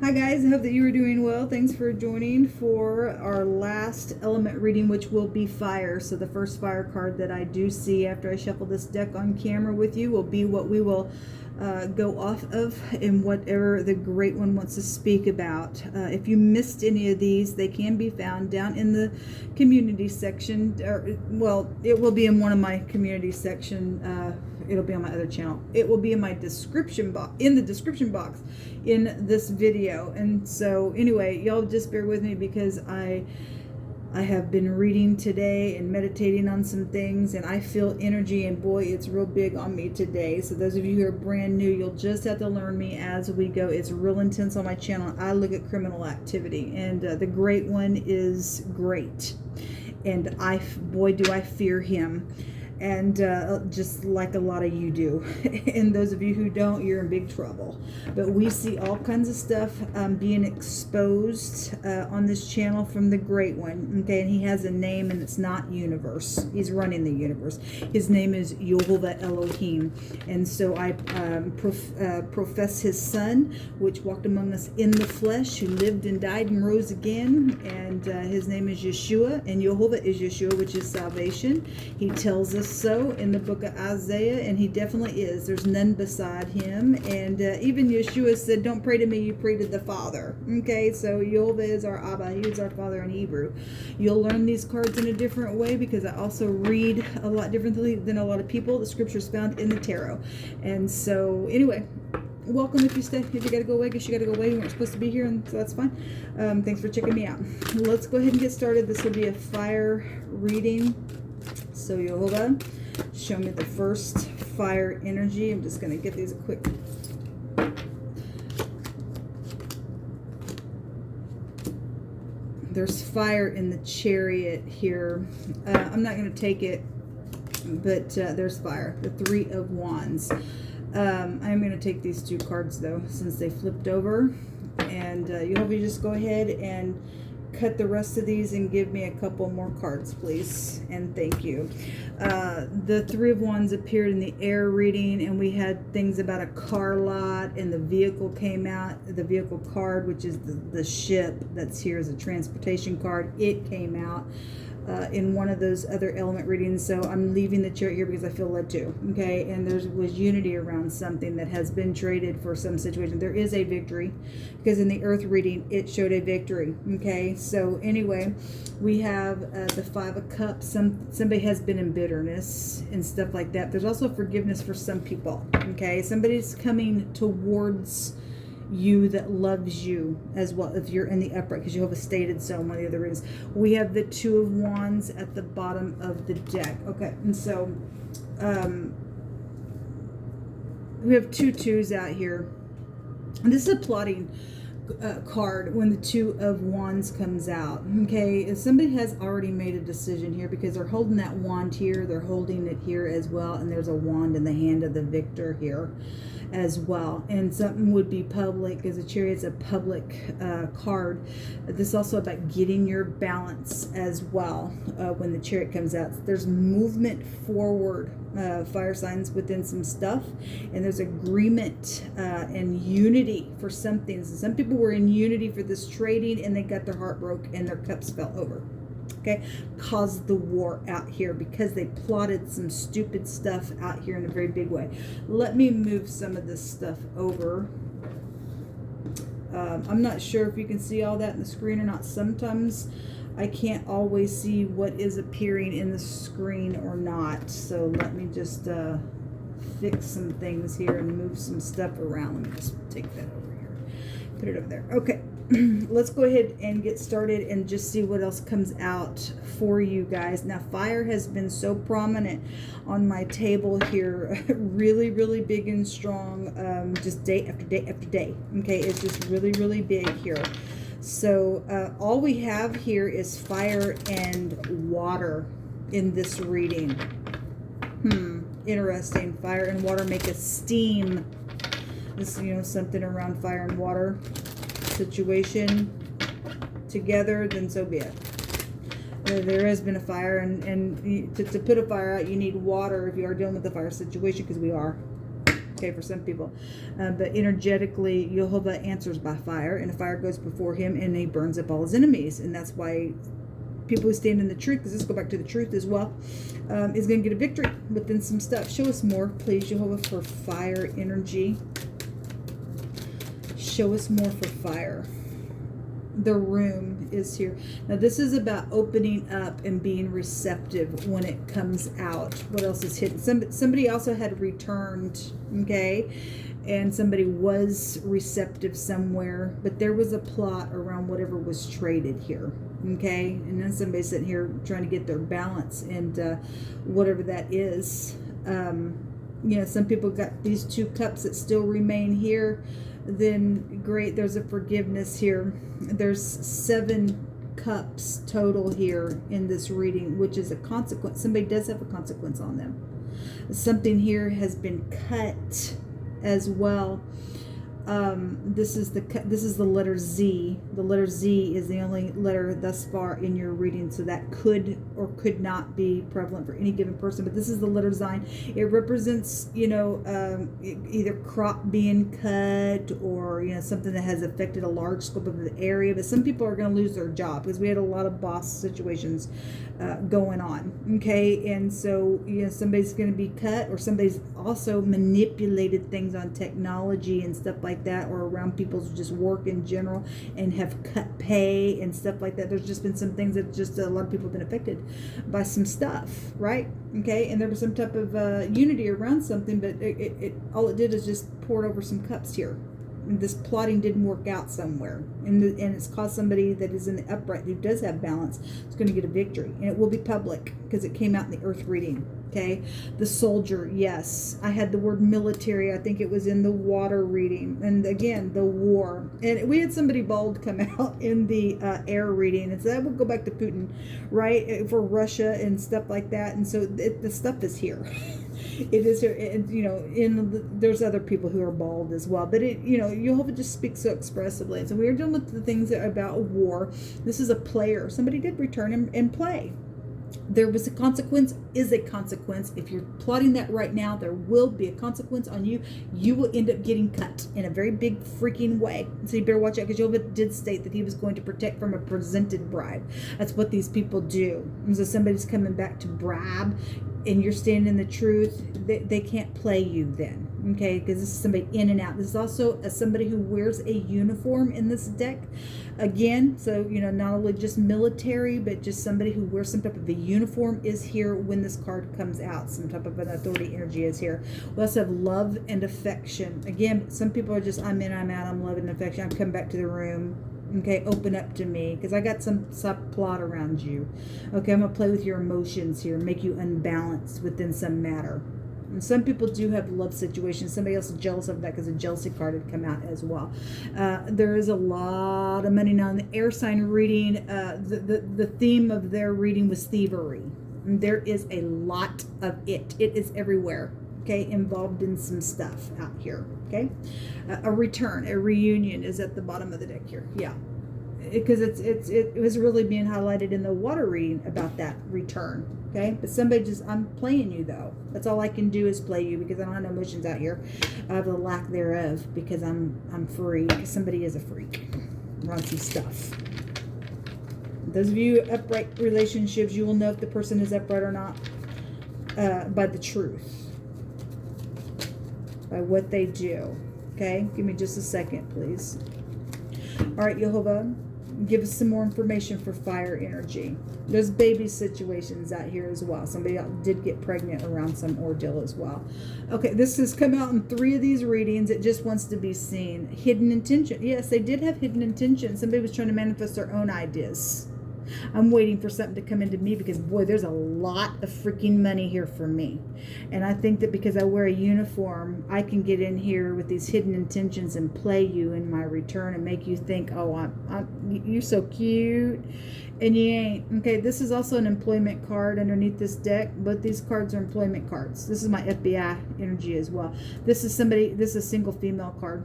Hi guys, I hope that you are doing well. Thanks for joining for our last element reading, which will be fire. So the first fire card that I do see after I shuffle this deck on camera with you will be what we will go off of in whatever the Great One wants to speak about. If you missed any of these, they can be found down in the community section. Well, it will be in one of my community section. It'll be on my other channel. It will be in my description box, in the description box in this video. And so anyway, y'all just bear with me because I have been reading today and meditating on some things, and I feel energy, and boy, it's real big on me today. So those of you who are brand new, you'll just have to learn me as we go. It's real intense on my channel. I look at criminal activity, and the Great One is great, and boy, do I fear him. And just like a lot of you do. And those of you who don't, you're in big trouble. But we see all kinds of stuff being exposed on this channel from the Great One. Okay, and he has a name, and it's not universe. He's running the universe. His name is Yehovah Elohim. And so I profess his son, which walked among us in the flesh, who lived and died and rose again. And his name is Yeshua. And Yehovah is Yeshua, which is salvation. He tells us so in the book of Isaiah, and he definitely is. There's none beside him. And even Yeshua said, don't pray to me, you pray to the Father. Okay, so Yehovah is our Abba. He is our Father in Hebrew. You'll learn these cards in a different way because I also read a lot differently than a lot of people. The scripture's found in the tarot. And so anyway, welcome. If you stay, if you gotta go away, I guess you gotta go away. You weren't supposed to be here, and so that's fine. Thanks for checking me out. Let's go ahead and get started. This will be a fire reading. So Yehovah, show me the first fire energy. I'm just going to get these quick. There's fire in the Chariot here. I'm not going to take it, but there's fire. The Three of Wands. I'm going to take these two cards, though, since they flipped over. And Yehovah, just go ahead and cut the rest of these and give me a couple more cards, please, and thank you. The Three of Wands appeared in the air reading, and we had things about a car lot, and the vehicle came out. The vehicle card, which is the ship that's here, is a transportation card. It came out in one of those other element readings, so I'm leaving the Chariot here because I feel led to. Okay, and there was unity around something that has been traded for some situation. There is a victory because in the Earth reading it showed a victory. Okay, so anyway, we have the Five of Cups. Somebody has been in bitterness and stuff like that. There's also forgiveness for some people. Okay, somebody's coming towards you that loves you as well, if you're in the upright, because Jehovah stated so in one of the other readings. We have the Two of Wands at the bottom of the deck. Okay, and so we have two twos out here, and this is a plotting card when the Two of Wands comes out. Okay, if somebody has already made a decision here, because they're holding that wand here, they're holding it here as well, and there's a wand in the hand of the victor here as well, and something would be public, because the Chariot's a public card. This is also about getting your balance as well. When the Chariot comes out, there's movement forward, fire signs within some stuff, and there's agreement and unity for something. So some people were in unity for this trading, and they got their heart broke and their cups fell over. Okay, caused the war out here because they plotted some stupid stuff out here in a very big way. Let me move some of this stuff over. I'm not sure if you can see all that in the screen or not. Sometimes I can't always see what is appearing in the screen or not. So let me just fix some things here and move some stuff around. Let me just take that over here. Put it over there. Okay. Let's go ahead and get started and just see what else comes out for you guys. Now, fire has been so prominent on my table here, really, really big and strong, just day after day after day. Okay, it's just really, really big here. So all we have here is fire and water in this reading. Interesting. Fire and water make a steam. This, something around fire and water situation together, then so be it. There has been a fire, and to put a fire out, you need water if you are dealing with a fire situation, because we are. okay, for some people. But energetically, Jehovah answers by fire, and the fire goes before him, and he burns up all his enemies. And that's why people who stand in the truth, because let's go back to the truth as well, is going to get a victory within some stuff. Show us more, please, Jehovah, for fire energy. Show us more for fire. The room is here. Now this is about opening up and being receptive when it comes out. What else is hidden? Somebody also had returned, okay, and somebody was receptive somewhere, but there was a plot around whatever was traded here, okay, and then somebody's sitting here trying to get their balance, and whatever that is. You know, some people got these 2 cups that still remain here. Then great, there's a forgiveness here. There's 7 cups total here in this reading, which is a consequence. Somebody does have a consequence on them. Something here has been cut as well. This is the letter Z. The letter Z is the only letter thus far in your reading, so that could or could not be prevalent for any given person. But this is the letter Zine. It represents, you know, either crop being cut, or, you know, something that has affected a large scope of the area. But some people are going to lose their job, because we had a lot of boss situations going on. Okay, and so, you know, somebody's going to be cut, or somebody's also manipulated things on technology and stuff like that, or around people's just work in general, and have cut pay and stuff like that. There's just been some things that just a lot of people have been affected by some stuff, right? Okay, and there was some type of unity around something, but it all it did is just poured over some cups here. And this plotting didn't work out somewhere, and it's caused somebody that is in the upright, who does have balance, is going to get a victory, and it will be public because it came out in the earth reading. Okay, the soldier, yes, I had the word military. I think it was in the water reading, and again the war. And we had somebody bold come out in the air reading, and so that would go back to Putin, right, for Russia and stuff like that. And so the stuff is here. It is here, and, you know, there's other people who are bald as well, but it, you know, Jehovah just speaks so expressively. And so we are dealing with the things that are about war. This is a player. Somebody did return and play. There was a consequence, is a consequence. If you're plotting that right now, there will be a consequence on you. You will end up getting cut in a very big freaking way. So you better watch out, because Jehovah did state that he was going to protect from a presented bribe. That's what these people do. And so somebody's coming back to bribe, and you're standing in the truth, they can't play you then. Okay, because this is somebody in and out. This is also somebody who wears a uniform in this deck. Again, so, you know, not only just military, but just somebody who wears some type of a uniform is here when this card comes out. Some type of an authority energy is here. We also have love and affection. Again, some people are just, I'm in, I'm out, I'm love and affection. I'm coming back to the room. Okay, open up to me, because I got some subplot around you. Okay, I'm going to play with your emotions here, make you unbalanced within some matter. And some people do have love situations. Somebody else is jealous of that, because a jealousy card had come out as well. There is a lot of money. Now, in the air sign reading, the theme of their reading was thievery. And there is a lot of it. It is everywhere. Okay, involved in some stuff out here. Okay, a return, a reunion is at the bottom of the deck here. Yeah, because it was really being highlighted in the water reading about that return. Okay, but somebody just, I'm playing you though. That's all I can do is play you, because I don't have no emotions out here. I have the lack thereof, because I'm free. Somebody is a freak around some stuff. Those of you upright relationships, you will know if the person is upright or not by the truth. By what they do. Okay, give me just a second, please. All right, Jehovah, give us some more information for fire energy. There's baby situations out here as well. Somebody did get pregnant around some ordeal as well. Okay, this has come out in 3 of these readings. It just wants to be seen. Hidden intention. Yes, they did have hidden intention. Somebody was trying to manifest their own ideas. I'm waiting for something to come into me, because boy, there's a lot of freaking money here for me. And I think that because I wear a uniform, I can get in here with these hidden intentions and play you in my return and make you think, oh, you're so cute, and you ain't. Okay, this is also an employment card underneath this deck. Both these cards are employment cards. This is my FBI energy as well. This is a single female card.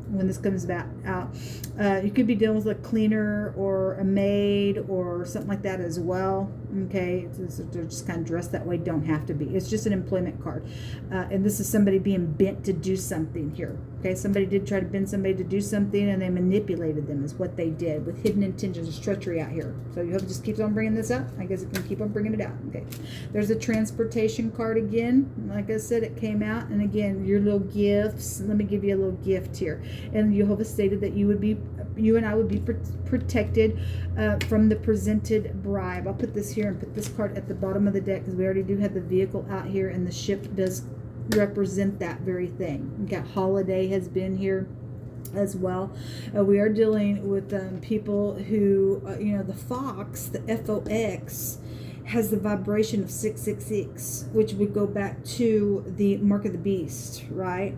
When this comes back out, you could be dealing with a cleaner or a maid or something like that as well. Okay, they're just kind of dressed that way. Don't have to be. It's just an employment card. And this is somebody being bent to do something here. Okay, somebody did try to bend somebody to do something, and they manipulated them is what they did with hidden intentions. There's treachery out here. So you hope it just keeps on bringing this up. I guess it can keep on bringing it out. Okay, there's a transportation card again. Like I said, it came out, and again, your little gifts. Let me give you a little gift here. And Jehovah stated that you and I would be protected from the presented bribe. I'll put this here and put this card at the bottom of the deck because we already do have the vehicle out here, and the ship does represent that very thing. We got holiday has been here as well. We are dealing with people who, the fox, the FOX, has the vibration of 666, which would go back to the mark of the beast, right?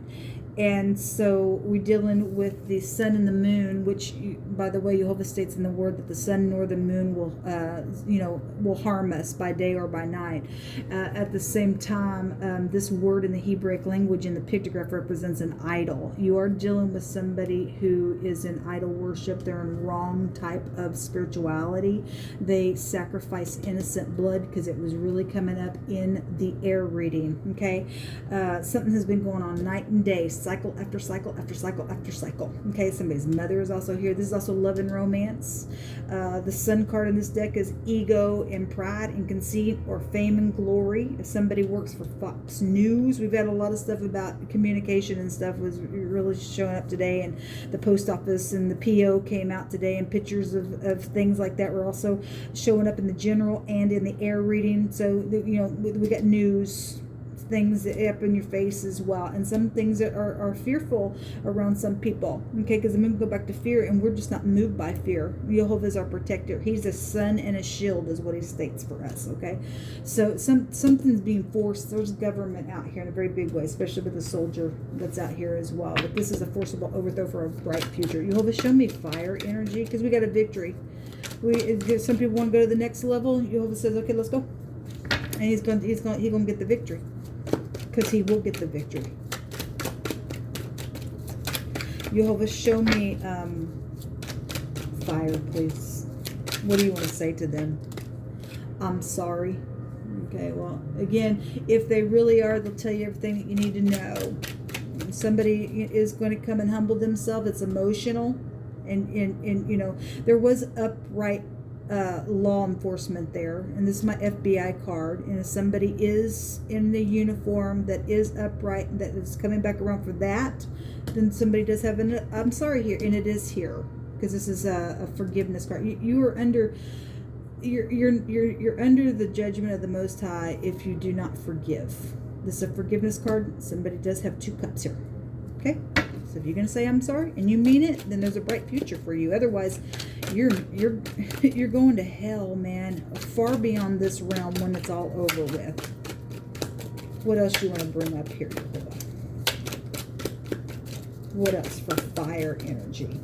And so we're dealing with the sun and the moon, which, by the way, Jehovah states in the word that the sun nor the moon will harm us by day or by night. At the same time, this word in the Hebraic language in the pictograph represents an idol. You are dealing with somebody who is in idol worship. They're in wrong type of spirituality. They sacrifice innocent blood because it was really coming up in the air reading. Okay, something has been going on night and day. Cycle after cycle after cycle after cycle. Okay, somebody's mother is also here. This is also love and romance. The sun card in this deck is ego and pride and conceit, or fame and glory. If somebody works for Fox News, we've had a lot of stuff about communication and stuff was really showing up today, and the post office and the PO came out today, and pictures of things like that were also showing up in the general and in the air reading. So, we got news things up in your face as well, and some things that are fearful around some people. Okay, because I'm going to go back to fear, and we're just not moved by fear. Jehovah is our protector. He's a sun and a shield is what he states for us. Okay, so something's being forced. There's government out here in a very big way, especially with the soldier that's out here as well. But this is a forcible overthrow for a bright future. Jehovah, show me fire energy, because we got a victory. Some people want to go to the next level. Jehovah says, okay, let's go, and he's going to get the victory. Because he will get the victory. Jehovah, show me fire, please. What do you want to say to them? I'm sorry. Okay, well, again, if they really are, they'll tell you everything that you need to know. Somebody is going to come and humble themselves. It's emotional. And there was upright law enforcement there, and this is my FBI card, and if somebody is in the uniform that is upright, that is coming back around for that, then somebody does have an I'm sorry here, and it is here, because this is a forgiveness card. You are under you're under the judgment of the Most High if you do not forgive. This is a forgiveness card. Somebody does have 2 cups here. Okay, so if you're gonna say I'm sorry and you mean it, then there's a bright future for you. Otherwise, you're going to hell, man, far beyond this realm when it's all over with. What else do you want to bring up here? What else for fire energy?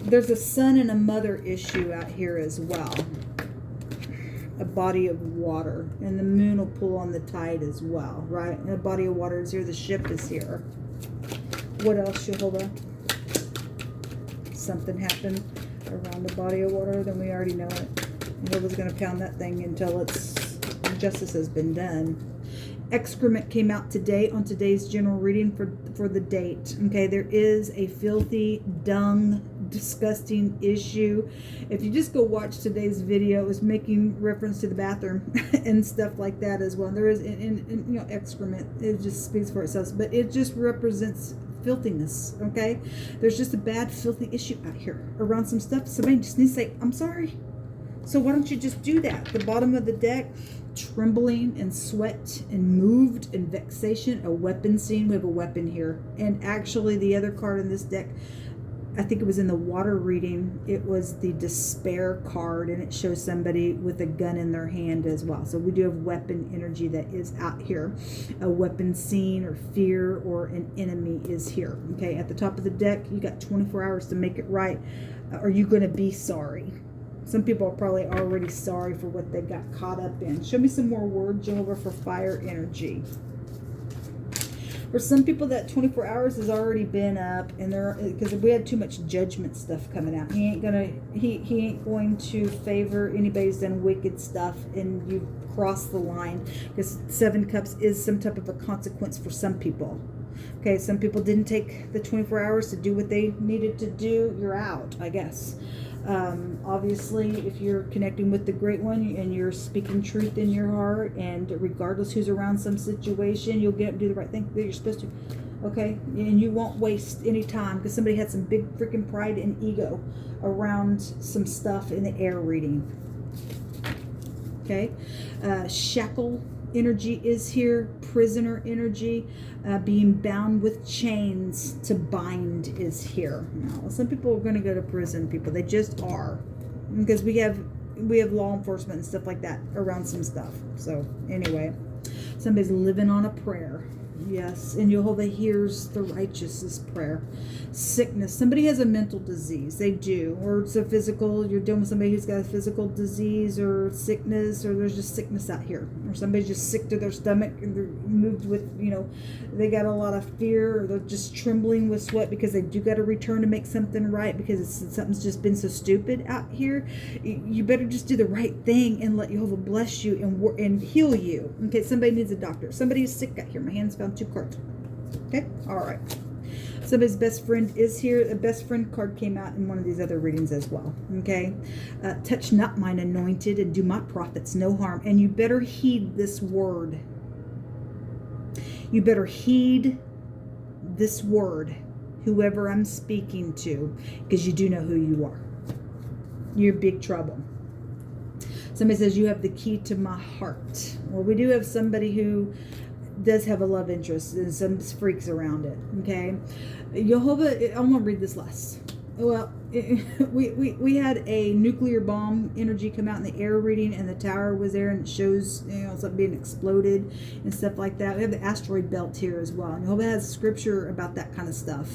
There's a son and a mother issue out here as well. A body of water, and the moon will pull on the tide as well, right? And a body of water is here. The ship is here. What else, Jehovah? Something happened around the body of water, then we already know it. Jehovah's going to pound that thing until justice has been done. Excrement came out today on today's general reading for the date. Okay, there is a filthy, dung, disgusting issue. If you just go watch today's video, it was making reference to the bathroom and stuff like that as well. There is, excrement. It just speaks for itself, but it just represents filthiness. Okay, there's just a bad, filthy issue out here around some stuff. Somebody just needs to say, I'm sorry. So why don't you just do that? The bottom of the deck, trembling and sweat and moved and vexation, a weapon scene. We have a weapon here. And actually the other card in this deck, I think it was in the water reading, it was the despair card, and it shows somebody with a gun in their hand as well. So we do have weapon energy that is out here. A weapon scene or fear or an enemy is here. Okay, at the top of the deck, you got 24 hours to make it right. Are you going to be sorry? Some people are probably already sorry for what they got caught up in. Show me some more words, Jehovah, for fire energy. For some people, that 24 hours has already been up, and they're because we had too much judgment stuff coming out. He ain't going to favor anybody who's done wicked stuff, and you cross the line, because 7 Cups is some type of a consequence for some people. Okay, some people didn't take the 24 hours to do what they needed to do. You're out, I guess. Obviously, if you're connecting with the Great One and you're speaking truth in your heart, and regardless who's around some situation, you'll get up and do the right thing that you're supposed to. Okay, and you won't waste any time, because somebody had some big freaking pride and ego around some stuff in the air reading. Okay, shackle energy is here, prisoner energy, being bound with chains to bind is here. Now, some people are going to go to prison, people. They just are, because we have law enforcement and stuff like that around some stuff. So anyway, somebody's living on a prayer. Yes, and Jehovah hears the righteous's prayer. Sickness. Somebody has a mental disease. They do. Or it's a physical. You're dealing with somebody who's got a physical disease or sickness, or there's just sickness out here. Or somebody's just sick to their stomach, and they're moved with, they got a lot of fear, or they're just trembling with sweat because they do got to return to make something right, because something's just been so stupid out here. You better just do the right thing and let Jehovah bless you and heal you. Okay, somebody needs a doctor. Somebody is sick out here. My hands found 2 cards. Okay, all right. Somebody's best friend is here. A best friend card came out in one of these other readings as well. Okay, touch not mine anointed, and do my prophets no harm. And you better heed this word. You better heed this word, whoever I'm speaking to, because you do know who you are. You're in big trouble. Somebody says you have the key to my heart. Well, we do have somebody who does have a love interest, and some freaks around it. Okay, Jehovah, I'm gonna read this last. Well, we had a nuclear bomb energy come out in the air reading, and the tower was there, and it shows something being exploded and stuff like that. We have the asteroid belt here as well, and Jehovah has scripture about that kind of stuff.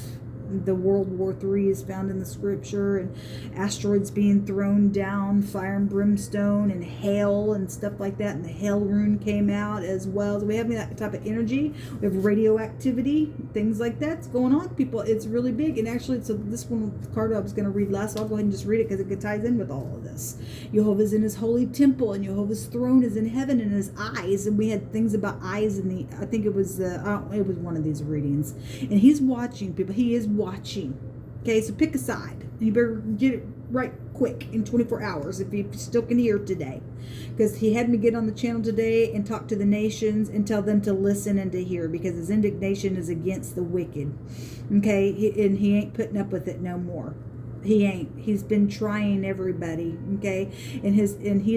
The World War III is found in the scripture, and asteroids being thrown down, fire and brimstone and hail and stuff like that, and the hail rune came out as well. So we have that type of energy. We have radioactivity, things like that's going on, people. It's really big. And actually, so this one card I was going to read last, so I'll go ahead and just read it because it ties in with all of this. Jehovah's in his holy temple, and Jehovah's throne is in heaven, and his eyes, and we had things about eyes in the, I think it was one of these readings, and he's watching, people. He is watching. Okay, so pick a side, and you better get it right quick in 24 hours if you still can hear today, because he had me get on the channel today and talk to the nations and tell them to listen and to hear, because his indignation is against the wicked. Okay, and he ain't putting up with it no more. He ain't. He's been trying everybody. Okay, and he's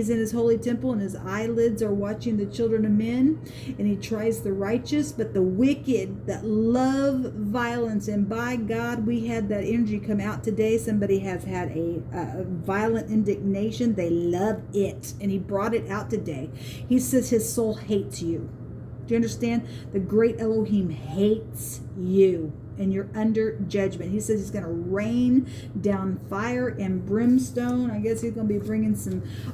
in his holy temple, and his eyelids are watching the children of men, and he tries the righteous, but the wicked that love violence. And by God, we had that energy come out today. Somebody has had a violent indignation. They love it, and he brought it out today. He says his soul hates you. Do you understand? The great Elohim hates you, and you're under judgment. He says he's going to rain down fire and brimstone. I guess he's going to be bringing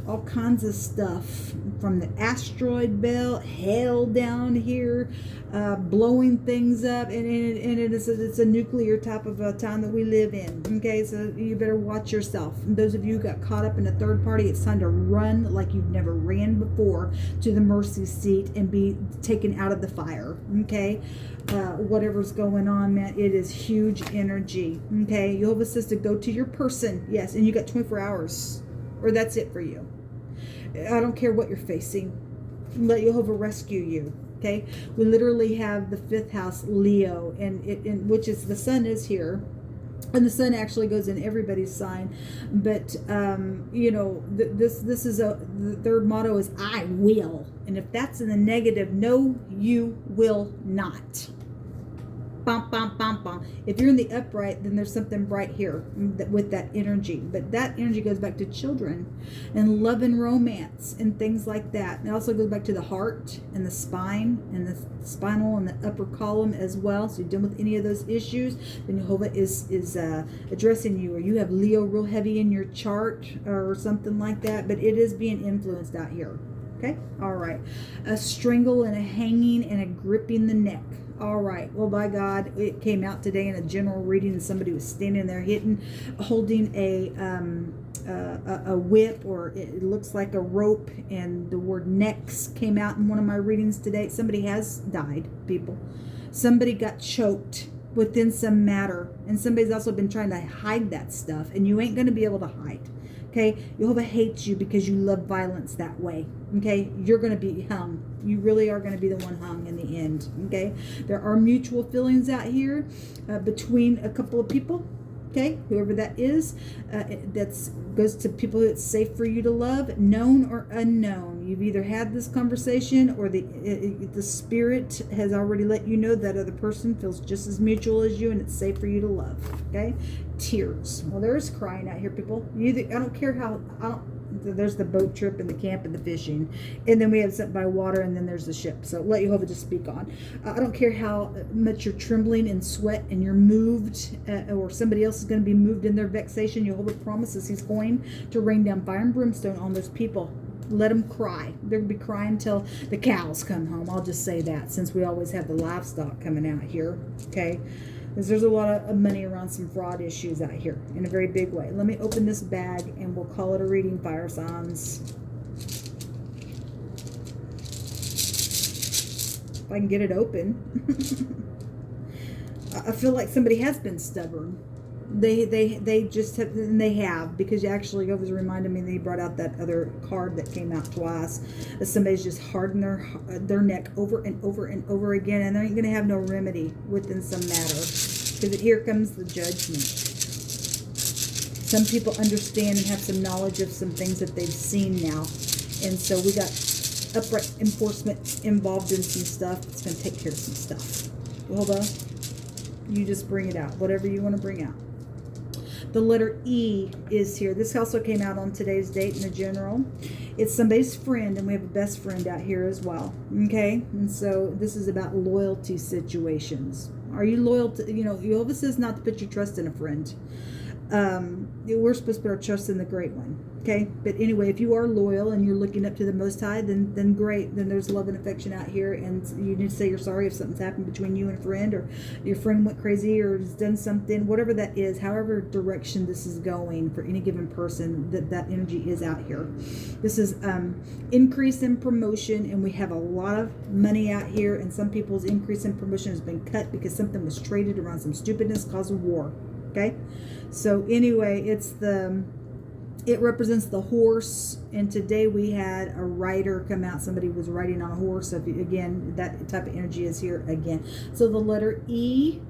all kinds of stuff from the asteroid belt, hail down here, blowing things up, and it's a nuclear type of a time that we live in. Okay, so you better watch yourself. And those of you who got caught up in a third party, it's time to run like you've never ran before to the mercy seat and be taken out of the fire. Okay, whatever's going on, man, it is huge energy. Okay, Jehovah says to go to your person. Yes, and you got 24 hours, or that's it for you. I don't care what you're facing. Let Jehovah rescue you. Okay, we literally have the 5th house, Leo, and which is the sun is here. And the sun actually goes in everybody's sign, but this is their motto is I will, and if that's in the negative, no, you will not. Bum, bum, bum, bum. If you're in the upright, then there's something bright here with that energy. But that energy goes back to children and love and romance and things like that. And it also goes back to the heart and the spine and the spinal and the upper column as well. So you're dealing with any of those issues, then Jehovah is addressing you, or you have Leo real heavy in your chart or something like that. But it is being influenced out here. Okay, all right. A strangle and a hanging and a gripping the neck. All right. Well, by God, it came out today in a general reading, and somebody was standing there holding a whip, or it looks like a rope, and the word "necks" came out in one of my readings today. Somebody has died, people. Somebody got choked within some matter, and somebody's also been trying to hide that stuff, and you ain't going to be able to hide. Okay, Jehovah hates you because you love violence that way. Okay, you're going to be hung. You really are going to be the one hung in the end. Okay, there are mutual feelings out here between a couple of people. Okay, whoever that is, that's goes to people who it's safe for you to love, known or unknown. You've either had this conversation, or the spirit has already let you know that other person feels just as mutual as you, and it's safe for you to love. Okay, tears. Well, there's crying out here, people. I don't care how. There's the boat trip and the camp and the fishing, and then we have something by water, and then there's the ship. So let Jehovah just speak on. I don't care how much you're trembling and sweat and you're moved, or somebody else is going to be moved in their vexation. Jehovah promises he's going to rain down fire and brimstone on those people. Let them cry. They're going to be crying till the cows come home. I'll just say that, since we always have the livestock coming out here. Okay, because there's a lot of money around some fraud issues out here in a very big way. Let me open this bag and we'll call it a reading, fire signs. If I can get it open. I feel like somebody has been stubborn. They just have, and they have, because actually it was reminding me that he brought out that other card that came out twice, that somebody's just hardened their neck over and over and over again, and they ain't gonna have no remedy within some matter, because here comes the judgment. Some people understand and have some knowledge of some things that they've seen now, and so we got upright enforcement involved in some stuff. It's gonna take care of some stuff. Hold on, you just bring it out, whatever you want to bring out. The letter E is here. This also came out on today's date in the general. It's somebody's friend, and we have a best friend out here as well. Okay? And so this is about loyalty situations. Are you loyal to, Jehovah says not to put your trust in a friend. We're supposed to put our trust in the great one. Okay, but anyway, if you are loyal and you're looking up to the Most High, then great. Then there's love and affection out here, and you need to say you're sorry if something's happened between you and a friend, or your friend went crazy or has done something, whatever that is, however direction this is going for any given person, that energy is out here. This is increase in promotion, and we have a lot of money out here, and some people's increase in promotion has been cut because something was traded around some stupidness caused a war. Okay, so anyway, it represents the horse, and today we had a rider come out. Somebody was riding on a horse. So again, that type of energy is here again. So the letter E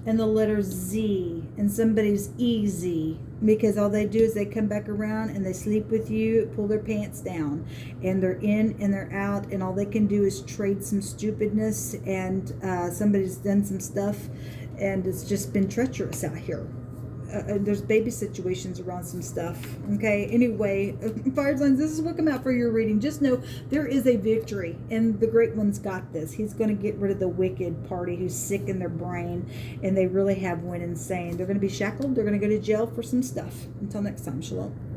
and the letter Z, and somebody's easy, because all they do is they come back around and they sleep with you, pull their pants down, and they're in and they're out, and all they can do is trade some stupidness, and somebody's done some stuff, and it's just been treacherous out here. There's baby situations around some stuff. Okay, anyway, fire signs, this is what come out for your reading. Just know there is a victory, and the great one's got this. He's going to get rid of the wicked party who's sick in their brain, and they really have went insane. They're going to be shackled. They're going to go to jail for some stuff. Until next time, shalom.